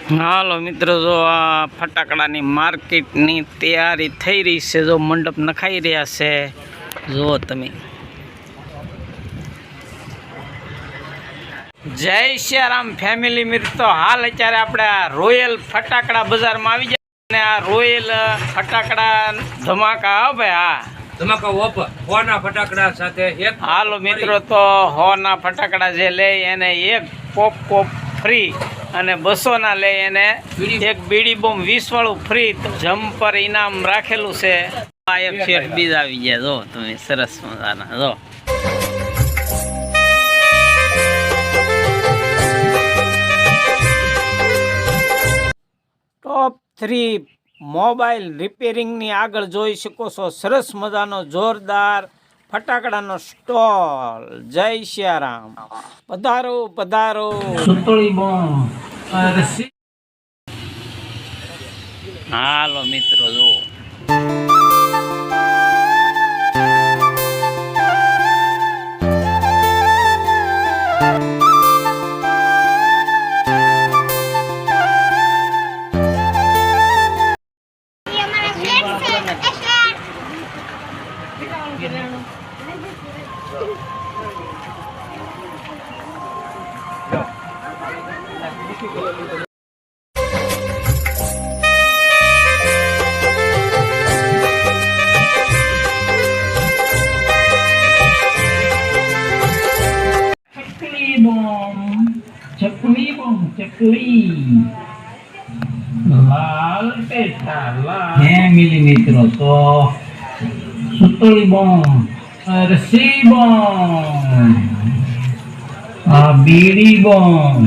હાલો મિત્રો, જો આ ફટાકડાની માર્કેટની તૈયારી થઈ રહી છે. જો મંડપ નખાઈ રહ્યા છે. જુઓ તમે. જય શ્યારામ ફેમિલી મિત્રો, હાલ અત્યારે આપણે આ રોયલ ફટાકડા બજારમાં આવી જાય અને આ રોયલ ફટાકડા ધમાકા હો ભાઈ. હા, ધમાકા ઓફર હોના ફટાકડા સાથે એક. હાલો મિત્રો, તો હોના ફટાકડા જે લે એને એક પોપ ફ્રી અને 200 ના લે એને એક બીડી બોમ્બ 20 વાળું ફ્રી. તો જમ્પર ઇનામ રાખેલું છે. આ એક શેઠ બીજ આવી ગયા. જો તમે, સરસ મજાના. જો ટોપ 3 મોબાઈલ રિપેરિંગની આગળ જોઈ શકો છો. સરસ મજાનો જોરદાર ફટાકડાનો સ્ટોલ. જય શ્યારામ. પધારો પધારો. હાલો મિત્રો, જો ચકલી લાલ પેઠા લાલ ફેમિલી મિત્રો, તો સુતળી બોમ્બ, રસી બોમ્બ, આ બીડી બોમ્બ,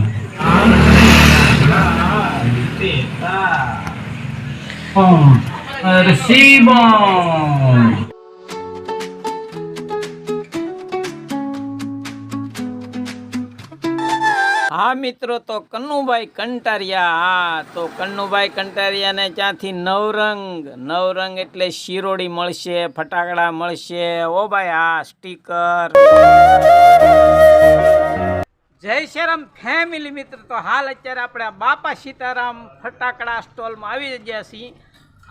રસી બોમ્બ. હા મિત્રો, તો કન્નુભાઈ કંટારિયા. હા, તો કન્નુભાઈ કંટારિયાને ત્યાંથી નવરંગ એટલે શિરોડી મળશે, ફટાકડા મળશે. ઓ ભાઈ, હા, સ્ટીકર. જય શ્યારામ ફેમિલી મિત્રો, તો હાલ અત્યારે આપણે બાપા સીતારામ ફટાકડા સ્ટોલમાં આવી ગયા છીએ.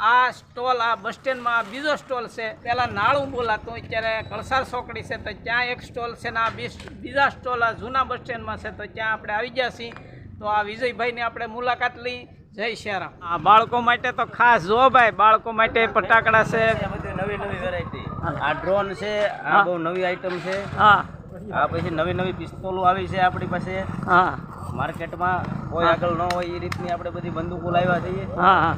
આ સ્ટોલ આ બસ સ્ટેન્ડમાં બીજો સ્ટોલ છે. પહેલાં નાળું બોલાતું, અત્યારે કળસાર ચોકડી છે તો ત્યાં એક સ્ટોલ છે ને આ બીજા સ્ટોલ આ જૂના બસ સ્ટેન્ડમાં છે તો ત્યાં આપણે આવી ગયા છીએ. તો આ વિજયભાઈની આપણે મુલાકાત લઈ. જય શ્યારામ. આ બાળકો માટે તો ખાસ જો ભાઈ, બાળકો માટે ફટાકડા છે. નવી વેરાયટી. આ ડ્રોન છે, આ બહુ નવી આઈટમ છે. હા, આ પછી નવી પિસ્તોલો આવી છે આપણી પાસે. હા, માર્કેટમાં કોઈ આગળ ન હોય એ રીતની આપણે બધી બંદૂકો લાવ્યા છીએ. હા, હા,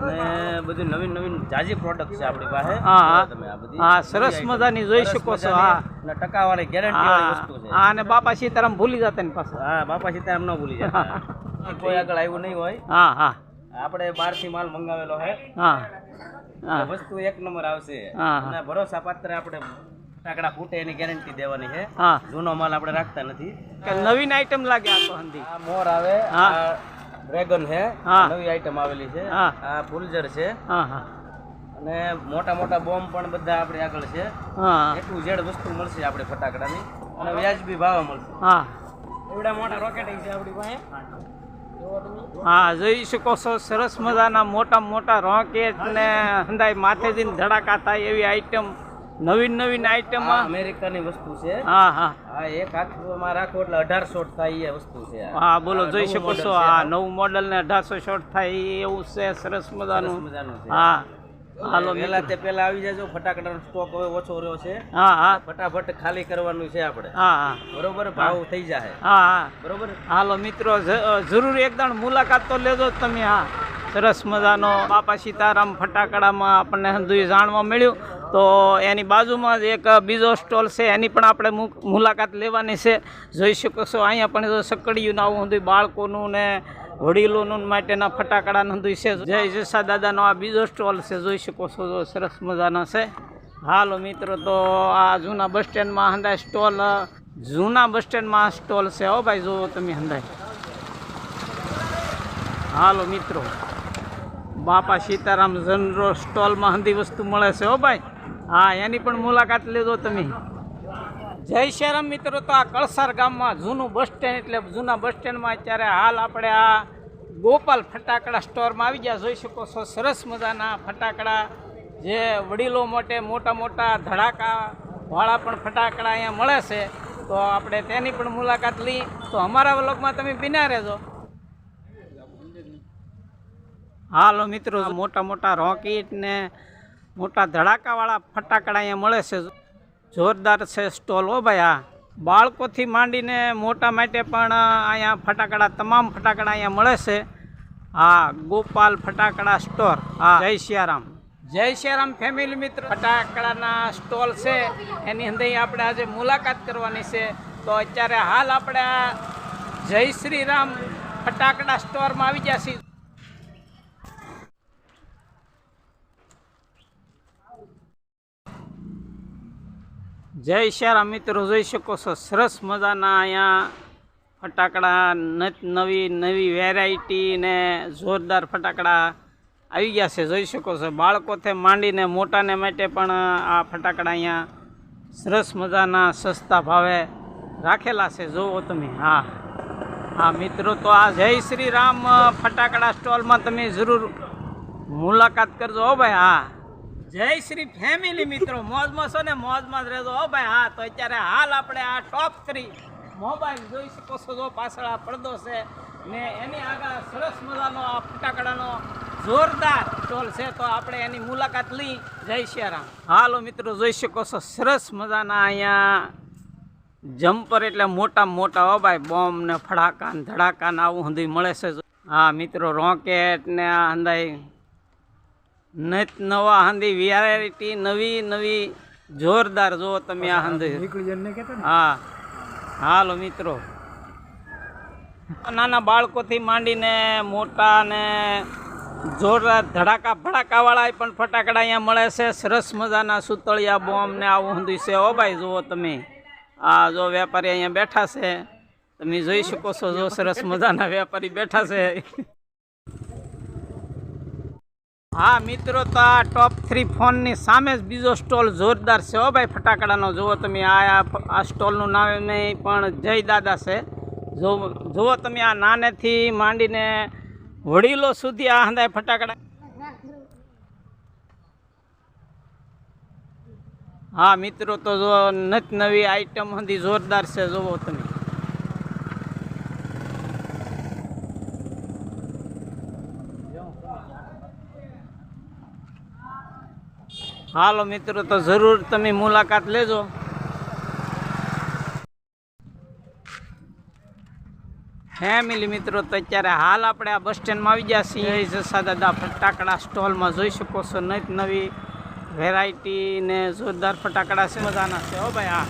અને બધી નવીન જાજી પ્રોડક્ટ છે આપણી પાસે. હા, તમે આ બધી હા, સરસ મજાની જોઈ શકો છો. હા, અને ટકાવાળી ગેરંટી વાળી વસ્તુ છે. હા, અને બાપા સીતારામ ભૂલી જતા ને પાછા. હા, બાપા સીતારામ ન ભૂલી જતા. કોઈ આગળ આવ્યું નહીં હોય. હા, હા, આપણે બહારથી માલ મંગાવેલો છે. હા, વસ્તુ એક નંબર આવશે. હા, અને ભરોસા પાત્ર આપણે ફટાકડા ફૂટે એની ગેરંટી દેવાની છે. હા, જૂનો માલ આપણે રાખતા નથી. નવીન આઈટમ લાગે આ તો હંધી. આ મોર આવે, આ ડ્રેગન છે, નવી આઈટમ આવેલી છે. આ ફુલઝર છે. અને મોટા બોમ્બ પણ બધા આપણે આગળ છે. એટલું જેડ વસ્તુ મળશે આપણે ફટાકડાની અને વ્યાજબી ભાવે મળશે. એવડા મોટા રોકેટ છે આપણી પાસે. હા, જોઈ શકો છો. સરસ મજાના મોટા રોકેટ ને હંધાઈ માથેથી ધડાકા થાય એવી આઈટમ, નવીન આઈટમ. અમેરિકાની વસ્તુ છે. હા, એક હાથમાં રાખો એટલે 1800 થાય એ વસ્તુ છે. હા, બોલો, જોઈ શકો છો. આ નવું મોડલ ને 1800 શોટ થાય એવું છે. સરસ મજાનું. હા, હાલો પેલા આવી જાજો. ફટાકડાનો સ્ટોક હવે ઓછો રહ્યો છે. હા, ફટાફટ ખાલી કરવાનું છે આપણે. હા, બરોબર, ભાવ થઈ જાય. હા, બરોબર. હાલો મિત્રો, જરૂર એકદમ મુલાકાત તો લેજો તમે. હા, સરસ મજાનો બાપા સીતારામ ફટાકડામાં આપણને હંધુય જાણવા મળ્યું. તો એની બાજુમાં જ એક બીજો સ્ટોલ છે, એની પણ આપણે મુલાકાત લેવાની છે. જોઈ શકો છો અહીંયા પણ જો સકડિયું આવું હંધુય બાળકોનું ને વડીલોનું માટેના ફટાકડા હંધુય છે. જય જસા દાદાનો આ બીજો સ્ટોલ છે. જોઈ શકો છો, જો સરસ મજાના છે. હાલો મિત્રો, તો આ જૂના બસ સ્ટેન્ડમાં હંધાય સ્ટોલ, જૂના બસ સ્ટેન્ડમાં સ્ટોલ છે. હો ભાઈ, જુઓ તમે હંધાય. હાલો મિત્રો, બાપા સીતારામ જનરલ સ્ટોલમાં હંધી વસ્તુ મળે છે. હો ભાઈ, હા, એની પણ મુલાકાત લેજો તમે. જય શ્યારામ મિત્રો, તો આ કળસાર ગામમાં જૂનું બસ સ્ટેન્ડ એટલે જૂના બસ સ્ટેન્ડમાં અત્યારે હાલ આપણે આ ગોપાલ ફટાકડા સ્ટોરમાં આવી ગયા. જોઈ શકો છો સરસ મજાના ફટાકડા, જે વડીલો માટે મોટા મોટા ધડાકાવાળા પણ ફટાકડા અહીંયા મળે છે. તો આપણે તેની પણ મુલાકાત લઈ. તો અમારા વ્લોગમાં તમે બિના રહેજો. હાલો મિત્રો, મોટા મોટા રોકેટ ને મોટા ધડાકાવાળા ફટાકડા અહીંયા મળે છે. જોરદાર છે સ્ટોલ. હો ભાઈ, હા, બાળકોથી માંડીને મોટા માટે પણ અહીંયા ફટાકડા, તમામ ફટાકડા અહીંયા મળે છે. હા, ગોપાલ ફટાકડા સ્ટોર. હા, જય સિયારામ. જય સિયારામ ફેમિલી મિત્ર. ફટાકડાના સ્ટોલ છે એની અંદર આપણે આજે મુલાકાત કરવાની છે. તો અત્યારે હાલ આપણે જય શ્રી રામ ફટાકડા સ્ટોરમાં આવી ગયા છીએ. જય સિયારામ મિત્રો, જોઈ શકો છો સરસ મજાના અહીંયા ફટાકડા, નવી નવી વેરાયટી ને જોરદાર ફટાકડા આવી ગયા છે. જોઈ શકો છો બાળકોથી માંડીને મોટાને માટે પણ આ ફટાકડા અહીંયા સરસ મજાના સસ્તા ભાવે રાખેલા છે. જુઓ તમે. હા હા મિત્રો, તો આ જય શ્રી રામ ફટાકડા સ્ટોલમાં તમે જરૂર મુલાકાત કરજો. હો ભાઈ, હા, જય શ્રી ફેમિલી મિત્રો, મોજમાં છો ને? મોજમાં જ રહેજો. હો ભાઈ, હા. તો અત્યારે હાલ આપણે આ ટોપ 3 મોબાઈલ જોઈ શકો છો. જો પાછળ આ પડદો છે ને એની આગળ સરસ મજાનો આ ફટાકડાનો જોરદાર સ્ટોલ છે. તો આપણે એની મુલાકાત લઈ. જય સિયારામ. હાલો મિત્રો, જોઈ શકો છો સરસ મજાના અહીંયા જમ્પર, એટલે મોટા મોટા. હો ભાઈ, બોમ્બ ને ફડાકા ને ધડાકા ને આવું હંધી મળે છે. હા મિત્રો, રોકેટ ને આ હંધાઈ નવા હંધી વેરાયટી, નવી નવી જોરદાર. જો તમે આ હંધી. હા હાલો મિત્રો, નાના બાળકોથી માંડીને મોટા ને જોરદાર ધડાકા ભડાકાવાળા પણ ફટાકડા અહીંયા મળે છે. સરસ મજાના સુતળિયા બોમ્બ ને આવું હંધી છે. હો ભાઈ, જુઓ તમે. આ જો વેપારી અહીંયા બેઠા છે, તમે જોઈ શકો છો. જો સરસ મજાના વેપારી બેઠા છે. હા મિત્રો, તો આ ટોપ 3 ફોનની સામે જ બીજો સ્ટોલ જોરદાર છે. હો ભાઈ, ફટાકડાનો. જુઓ તમે. આ સ્ટોલનું નામ પણ જય દાદા છે. જુઓ તમે, આ નાનેથી માંડીને વડીલો સુધી આ હંધાય ફટાકડા. હા મિત્રો, તો જો નવી આઈટમ હંધી જોરદાર છે. જુઓ તમે. હાલો મિત્રો, તો જરૂર તમે મુલાકાત લેજો. ફેમિલી મિત્રો, તો અત્યારે હાલ આપણે આ બસ સ્ટેન્ડમાં આવી ગયા છીએ. જસા દાદા ફટાકડા સ્ટોલમાં જોઈ શકો છો નવી વેરાયટી ને જોરદાર ફટાકડા છે. મજાના છે. હો ભાઈ, હા.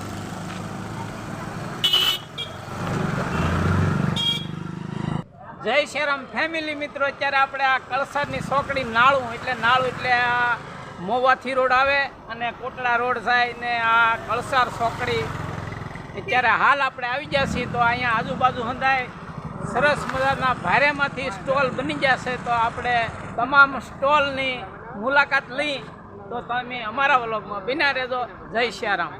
જય શ્રીરામ ફેમિલી મિત્રો, અત્યારે આપણે આ કળસારની ચોકડી નાળું એટલે આ મોવાથી રોડ આવે અને કોટડા રોડ થાય ને આ કળસાર ચોકડી અત્યારે હાલ આપણે આવી ગયા છીએ. તો અહીંયા આજુબાજુ હંધાય સરસ મજાના ભારેમાંથી સ્ટોલ બની ગયા છે. તો આપણે તમામ સ્ટોલની મુલાકાત લઈ. તો તમે અમારા વ્લોગમાં બિના રહેજો. જય સિયારામ.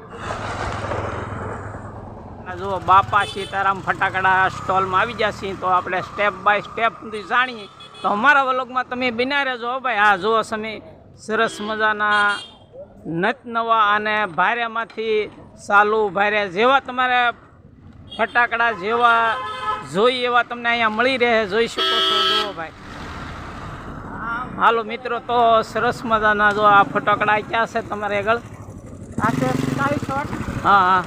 જુઓ, બાપા સીતારામ ફટાકડા સ્ટોલમાં આવી ગયા છીએ. તો આપણે સ્ટેપ બાય સ્ટેપ સુધી જાણીએ. તો અમારા વ્લોગમાં તમે બિના રહેજો. ભાઈ, હા, જુઓ તમે સરસ મજાના નવા અને ભારેમાંથી ચાલુ ભારે જેવા તમારે ફટાકડા જેવા જોઈએ એવા તમને અહીંયા મળી રહે. જોઈ શકો છો. જુઓ ભાઈ. હાલો મિત્રો, તો સરસ મજાના જો આ ફટાકડા ક્યાં છે તમારે આગળ? આ છે 40 શોટ. હા હા,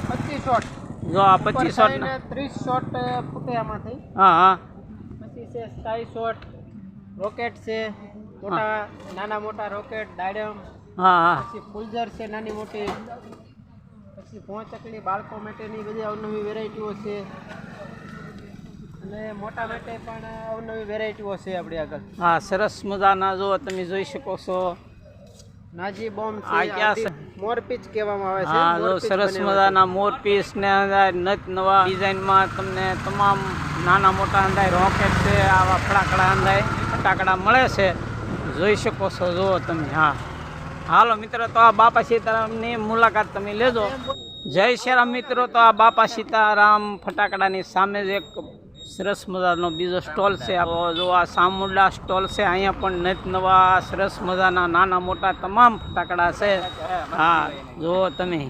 25 શોટ. જો આ 25 શોટ 30 શોટ ફૂટે આમાંથી. હા હા. પછી છે 40 શોટ રોકેટ છે, મોટા નાના મોટા રોકેટ, ડાયડમ. હા હા. પછી ફૂલઝર છે નાની મોટી. પછી ભોંચકલી બાળકો માટેની બધી અવનવી વેરાયટીઓ છે અને મોટા માટે પણ અવનવી વેરાયટીઓ છે આપણી આગળ. હા, સરસ મજાના જો તમે જોઈ શકો છો. નાજી બોમ્બ આ ક્યાં છે, છે? મોરપીચ કહેવામાં આવે છે. હા, જો સરસ મજાના મોરપીસ ને નવા ડિઝાઇનમાં તમને તમામ નાના મોટા અંદાય રોકેટ છે, આવા ફટાકડા અંદાય ફટાકડા મળે છે. જોઈ શકો છો. જુઓ તમે. હા હાલો મિત્રો, તો આ બાપા સીતારામની મુલાકાત તમે લેજો. જય શ્રી રામ મિત્રો, તો આ બાપા સીતારામ ફટાકડાની સામે જ એક સરસ મજાનો બીજો સ્ટોલ છે. જો આ સામુંડા સ્ટોલ છે, અહીંયા પણ નિત નવા સરસ મજાના નાના મોટા તમામ ફટાકડા છે. હા જુઓ તમે.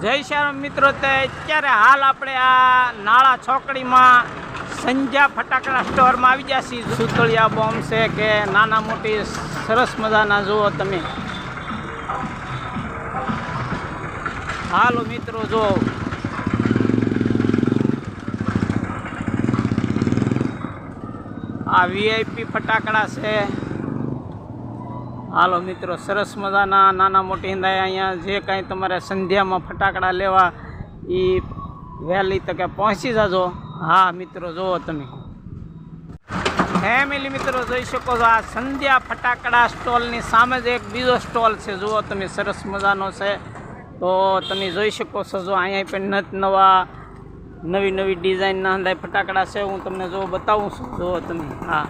જય શ્યામ મિત્રો, તે અત્યારે હાલ આપણે આ નાળા ચોકડીમાં સંધ્યા ફટાકડા સ્ટોરમાં આવી ગયા છીએ. સુતળિયા બોમ્બ છે કે નાના મોટી સરસ મજાના જુઓ તમે. હાલો મિત્રો જો આ VIP ફટાકડા છે. હાલો મિત્રો, સરસ મજાના નાના મોટી હિંદાય અહીંયા જે કાંઈ તમારે સંધ્યામાં ફટાકડા લેવા એ વહેલી તકે પહોંચી જાજો. હા મિત્રો જુઓ તમે. ફેમિલી મિત્રો જોઈ શકો છો, આ સંધ્યા ફટાકડા સ્ટોલની સામે જ એક બીજો સ્ટોલ છે. જુઓ તમે, સરસ મજાનો છે. તો તમે જોઈ શકો છો, જો અહીંયા પણ નવી નવી ડિઝાઇનના હંધાય ફટાકડા છે. હું તમને જો બતાવું છું, જુઓ તમે. હા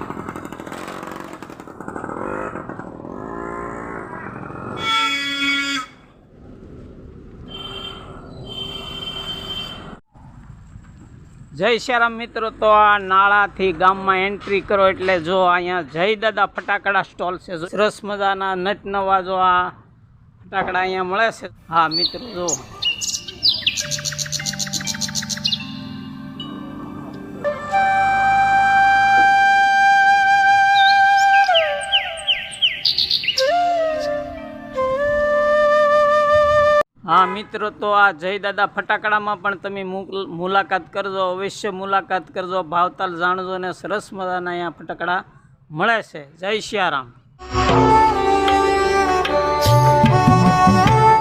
જય શ્યારામ મિત્રો. તો આ નાળાથી ગામમાં એન્ટ્રી કરો એટલે જો અહીંયા જય દાદા ફટાકડા સ્ટોલ છે. સરસ મજાના નટ નવા જો આ ફટાકડા અહીંયા મળે છે. હા મિત્રો જો હા મિત્રો, તો આ જય દાદા ફટાકડામાં પણ તમે મુલાકાત કરજો, અવશ્ય મુલાકાત કરજો. ભાવતાલ જાણજો ને સરસ મજાના અહીંયા ફટાકડા મળે છે. જય શ્યારામ.